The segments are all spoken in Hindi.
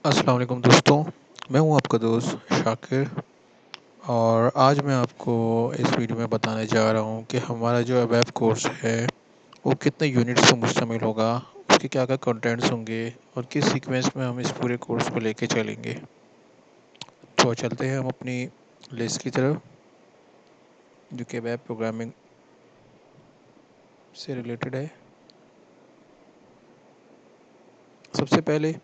अस्सलाम वालेकुम दोस्तों। मैं हूं आपका दोस्त शाकिर और आज मैं आपको इस वीडियो में बताने जा रहा हूं कि हमारा जो वेब कोर्स है वो कितने यूनिट्स पर मुश्तमिल होगा, उसके क्या-क्या कंटेंट्स होंगे और किस सीक्वेंस में हम इस पूरे कोर्स को लेके चलेंगे। तो चलते हैं हम अपनी लिस्ट की तरफ जो कि वेब प्रोग्रामिंग से रिलेटेड है। सबसे पहले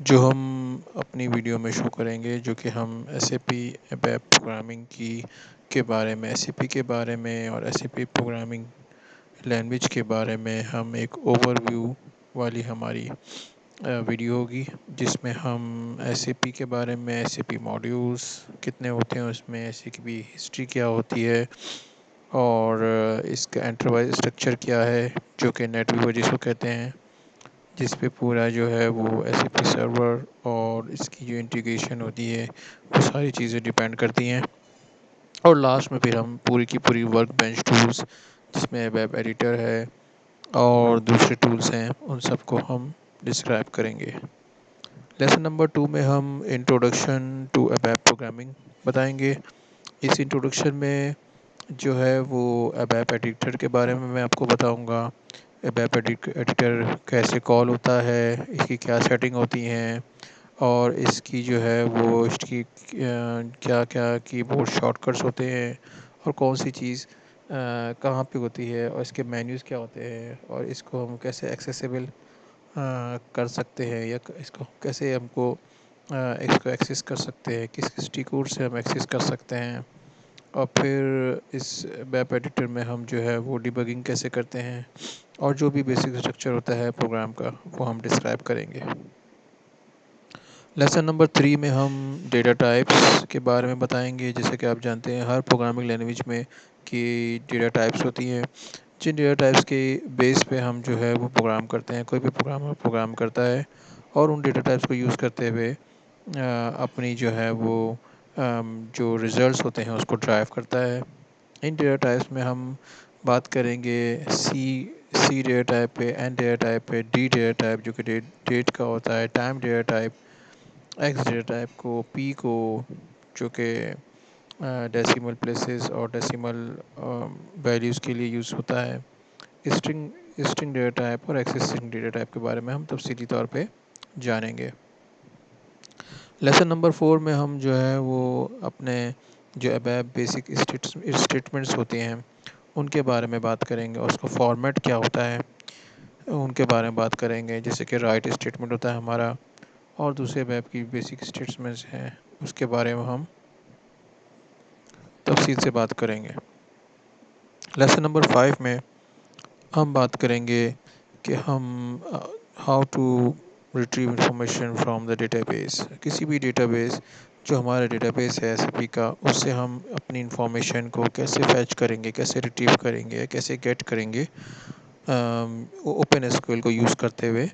जो हम अपनी वीडियो में शो करेंगे जो कि हम एसएपी वेब प्रोग्रामिंग की के बारे में एसएपी के बारे में और एसएपी प्रोग्रामिंग लैंग्वेज के बारे में हम एक ओवरव्यू वाली हमारी वीडियो होगी, जिसमें हम एसएपी के बारे में एसएपी मॉड्यूल्स कितने होते हैं, उसमें एसएपी हिस्ट्री क्या होती है और इसका एंटरप्राइज स्ट्रक्चर क्या है जो कि नेटवर्क जिसको कहते हैं, जिस पे पूरा जो है वो एसएपी सर्वर और इसकी जो इंटीग्रेशन होती है वो सारी चीज़ें डिपेंड करती हैं। और लास्ट में फिर हम पूरी की पूरी वर्क बेंच टूल्स जिसमें वेब एडिटर है और दूसरे टूल्स हैं उन सबको हम डिस्क्राइब करेंगे। लेसन नंबर 2 में हम इंट्रोडक्शन टू वेब प्रोग्रामिंग बताएंगे। इस इंट्रोडक्शन में जो है वो वेब एडिटर के बारे में मैं आपको बताऊंगा। वेब एडिटर कैसे कॉल होता है, इसकी क्या सेटिंग होती हैं और इसकी जो है वो इसकी क्या क्या कीबोर्ड शॉर्टकट्स होते हैं और कौन सी चीज़ कहाँ पे होती है और इसके मेन्यूज़ क्या होते हैं और इसको हम कैसे एक्सेसिबल कर सकते हैं या इसको कैसे हमको इसको एक्सेस कर सकते हैं, किस किस टी कोड से हम एक्सेस कर सकते हैं। और फिर इस वेब एडिटर में हम जो है वो डिबगिंग कैसे करते हैं और जो भी बेसिक स्ट्रक्चर होता है प्रोग्राम का वो हम डिस्क्राइब करेंगे। लेसन नंबर 3 में हम डेटा टाइप्स के बारे में बताएंगे। जैसे कि आप जानते हैं हर प्रोग्रामिंग लैंग्वेज में कि डेटा टाइप्स होती हैं, जिन डेटा टाइप्स के बेस पे हम जो है वो प्रोग्राम करते हैं, कोई भी प्रोग्रामर प्रोग्राम करता है और उन डेटा टाइप्स को यूज़ करते हुए अपनी जो है वो जो रिज़ल्ट्स होते हैं उसको ड्राइव करता है। इन डेटा टाइप्स में हम बात करेंगे सी सी डेटा टाइप पे, एन डेटा टाइप पे, डी डेटा टाइप जो कि डेट का होता है, time data type, x data type को, पी को जो कि डेसिमल प्लेसेस और डेसिमल वैल्यूज़ के लिए यूज़ होता है, स्ट्रिंग स्ट्रिंग डेटा टाइप और एक्सेस स्ट्रिंग डेटा टाइप के बारे में हम तफसीली तौर पे जानेंगे। लेसन नंबर 4 में हम जो है वो अपने जो अबैब बेसिक स्टेटमेंट्स होते हैं उनके बारे में बात करेंगे और उसका फॉर्मेट क्या होता है उनके बारे में बात करेंगे। जैसे कि राइट स्टेटमेंट होता है हमारा और दूसरे वेब की बेसिक स्टेटमेंट्स हैं उसके बारे में हम तफसील से बात करेंगे। लेसन नंबर 5 में हम बात करेंगे कि हम how to retrieve information from the database. किसी भी डेटाबेस जो हमारा डेटाबेस है एसएपी का, उससे हम अपनी इंफॉर्मेशन को कैसे फैच करेंगे, कैसे रिट्रीव करेंगे, कैसे गेट करेंगे ओपन एसक्यूएल को यूज़ करते हुए।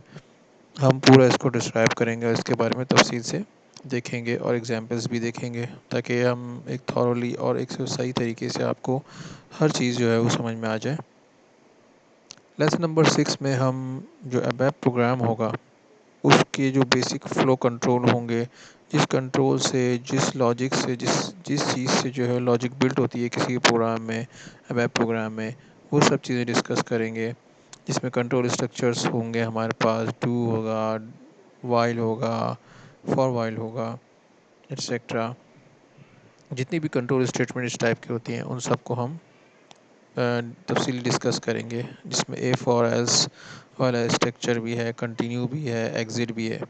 हम पूरा इसको डिस्क्राइब करेंगे और इसके बारे में तफसील से देखेंगे और एग्जांपल्स भी देखेंगे ताकि हम एक थॉरली और एक सही तरीके से आपको हर चीज़ जो है वो समझ में आ जाए। लेसन नंबर 6 में हम जो अबैप प्रोग्राम होगा उसके जो बेसिक फ़्लो कंट्रोल होंगे, जिस कंट्रोल से, जिस लॉजिक से, जिस जिस चीज़ से जो है लॉजिक बिल्ट होती है किसी प्रोग्राम में, वेब प्रोग्राम में, वो सब चीज़ें डिस्कस करेंगे। जिसमें कंट्रोल स्ट्रक्चर्स होंगे हमारे पास, डू होगा, वाइल होगा, फॉर वाइल होगा, एट्सेट्रा। जितनी भी कंट्रोल स्टेटमेंट इस टाइप की होती हैं उन सबको हम तफसीली डिस्कस करेंगे, जिसमें ए फॉर एल्स वाला स्ट्रक्चर भी है, कंटिन्यू भी है, एग्ज़िट भी है।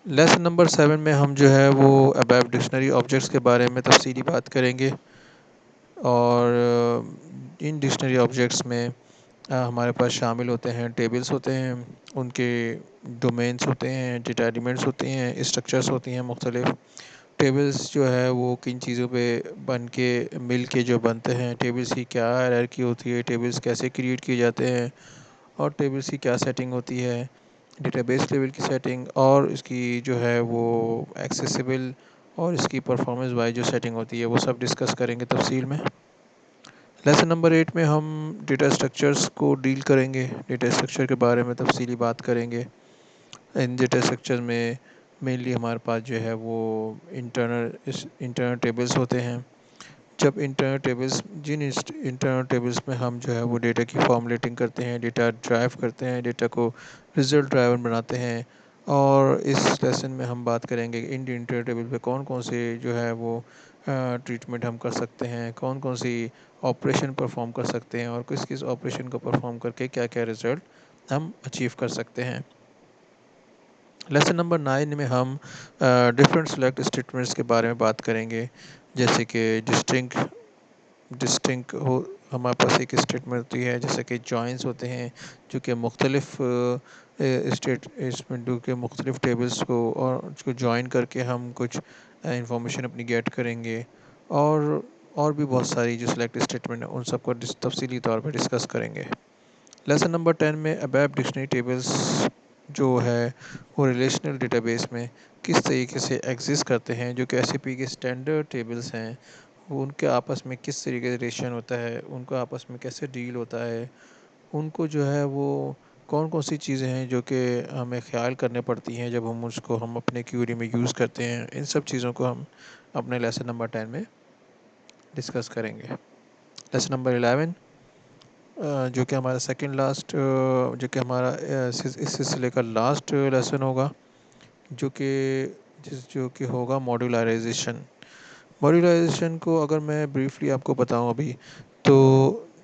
लेसन नंबर 7 में हम जो है वो अबैव डिक्शनरी ऑब्जेक्ट्स के बारे में तफसीली बात करेंगे और इन डिक्शनरी ऑब्जेक्ट्स में हमारे पास शामिल होते हैं टेबल्स होते हैं, उनके डोमेन्स होते हैं, डेटा एलिमेंट्स होते हैं, स्ट्रक्चर्स होती हैं मुख्तलिफ। टेबल्स जो है वो किन चीज़ों पे बन के मिल के जो बनते हैं, टेबल्स की क्या हायरार्की होती है, टेबल्स कैसे क्रिएट किए जाते हैं और टेबल्स की क्या सेटिंग होती है, डेटाबेस लेवल की सेटिंग और इसकी जो है वो एक्सेसिबल और इसकी परफॉर्मेंस वाइज जो सेटिंग होती है वो सब डिस्कस करेंगे तफसील में। लेसन नंबर 8 में हम डेटा स्ट्रक्चर्स को डील करेंगे, डेटा स्ट्रक्चर के बारे में तफसीली बात करेंगे। इन डेटा स्ट्रक्चर में मेनली हमारे पास जो है वो इंटरनल टेबल्स होते हैं। जब इंटरनल टेबल्स जिन इंटरनल टेबल्स में हम जो है वो डेटा की फॉर्मुलेटिंग करते हैं, डेटा ड्राइव करते हैं, डेटा को रिजल्ट ड्राइवन बनाते हैं। और इस लेसन में हम बात करेंगे इन इंटरनल टेबल पे कौन कौन से जो है वो ट्रीटमेंट हम कर सकते हैं, कौन कौन सी ऑपरेशन परफॉर्म कर सकते हैं और किस किस ऑपरेशन को परफॉर्म करके क्या क्या रिज़ल्ट हम अचीव कर सकते हैं। लेसन नंबर 9 में हम डिफरेंट सेलेक्ट स्टेटमेंट्स के बारे में बात करेंगे, जैसे कि डिस्टिंक्ट हो हमारे पास एक स्टेटमेंट होती है, जैसे कि जॉइंस होते हैं जो कि मुख्तलिफ स्टेटमेंटों के मुख्तलिफ टेबल्स को और उसको जॉइन करके हम कुछ इंफॉर्मेशन अपनी गेट करेंगे। और भी बहुत सारी जो सेलेक्ट स्टेटमेंट है उन सबको तफसीली तौर पर डिस्कस करेंगे। लेसन नंबर 10 में अबैब डिक्शनरी टेबल्स जो है वो रिलेशनल डेटाबेस में किस तरीके से एग्जिस्ट करते हैं, जो कि एसएपी के स्टैंडर्ड टेबल्स हैं, वो उनके आपस में किस तरीके से रिलेशन होता है, उनको आपस में कैसे डील होता है, उनको जो है वो कौन कौन सी चीज़ें हैं जो कि हमें ख्याल करने पड़ती हैं जब हम अपने क्यूरी में यूज़ करते हैं। इन सब चीज़ों को हम अपने लेसन नंबर 10 में डिस्कस करेंगे। लेसन नंबर 11 जो कि हमारा सेकंड लास्ट जो कि हमारा इस सिलसिले का लास्ट लेसन होगा, जो कि जो कि होगा मॉड्यूलराइजेशन। मॉड्यूलराइजेशन को अगर मैं ब्रीफली आपको बताऊं अभी, तो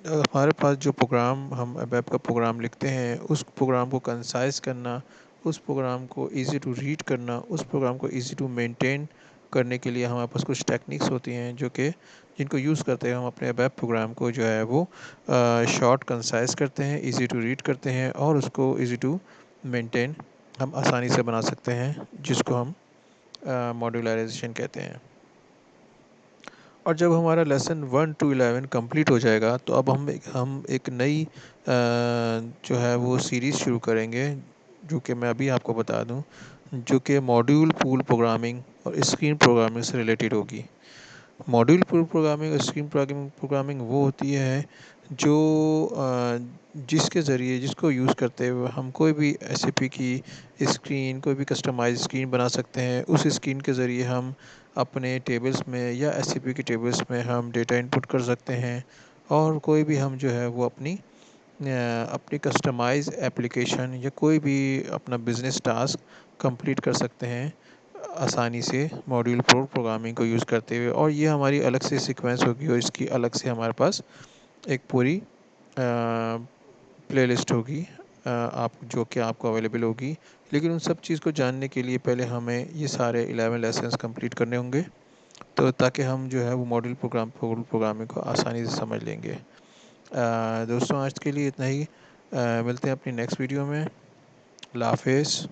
हमारे पास जो प्रोग्राम हम वेब का प्रोग्राम लिखते हैं उस प्रोग्राम को कंसाइज करना, उस प्रोग्राम को इजी टू रीड करना, उस प्रोग्राम को इजी टू मेंटेन करने के लिए हमारे पास कुछ टेक्निक्स होती हैं जो कि जिनको यूज़ करते हैं हम अपने वेब प्रोग्राम को जो है वो शॉर्ट कंसाइज करते हैं, इजी टू रीड करते हैं और उसको इजी टू मेंटेन हम आसानी से बना सकते हैं, जिसको हम मॉड्यूलराइजेशन कहते हैं। और जब हमारा लेसन 1 to 11 कंप्लीट हो जाएगा तो अब हम एक नई जो है वो सीरीज़ शुरू करेंगे, जो कि मैं अभी आपको बता दूं, जो कि मॉड्यूल पूल प्रोग्रामिंग और स्क्रीन प्रोग्रामिंग से रिलेटेड होगी। मॉड्यूल पूल प्रोग्रामिंग और स्क्रीन प्रोग्रामिंग वो होती है जो जिसके ज़रिए जिसको यूज़ करते हुए हम कोई भी एसएपी की स्क्रीन, कोई भी कस्टमाइज स्क्रीन बना सकते हैं। उस स्क्रीन के ज़रिए हम अपने टेबल्स में या एसएपी के टेबल्स में हम डेटा इनपुट कर सकते हैं और कोई भी हम जो है वो अपनी कस्टमाइज एप्लीकेशन या कोई भी अपना बिज़नेस टास्क कंप्लीट कर सकते हैं आसानी से मॉड्यूल प्रोग्रामिंग को यूज़ करते हुए। और ये हमारी अलग से सीक्वेंस होगी और इसकी अलग से हमारे पास एक पूरी प्लेलिस्ट होगी आप जो कि आपको अवेलेबल होगी। लेकिन उन सब चीज़ को जानने के लिए पहले हमें ये सारे 11 लेसन्स कंप्लीट करने होंगे, तो ताकि हम जो है वो मॉड्यूल प्रोग्रामिंग को आसानी से समझ लेंगे। दोस्तों आज के लिए इतना ही। मिलते हैं अपनी नेक्स्ट वीडियो में। अल्लाह हाफ़िज़।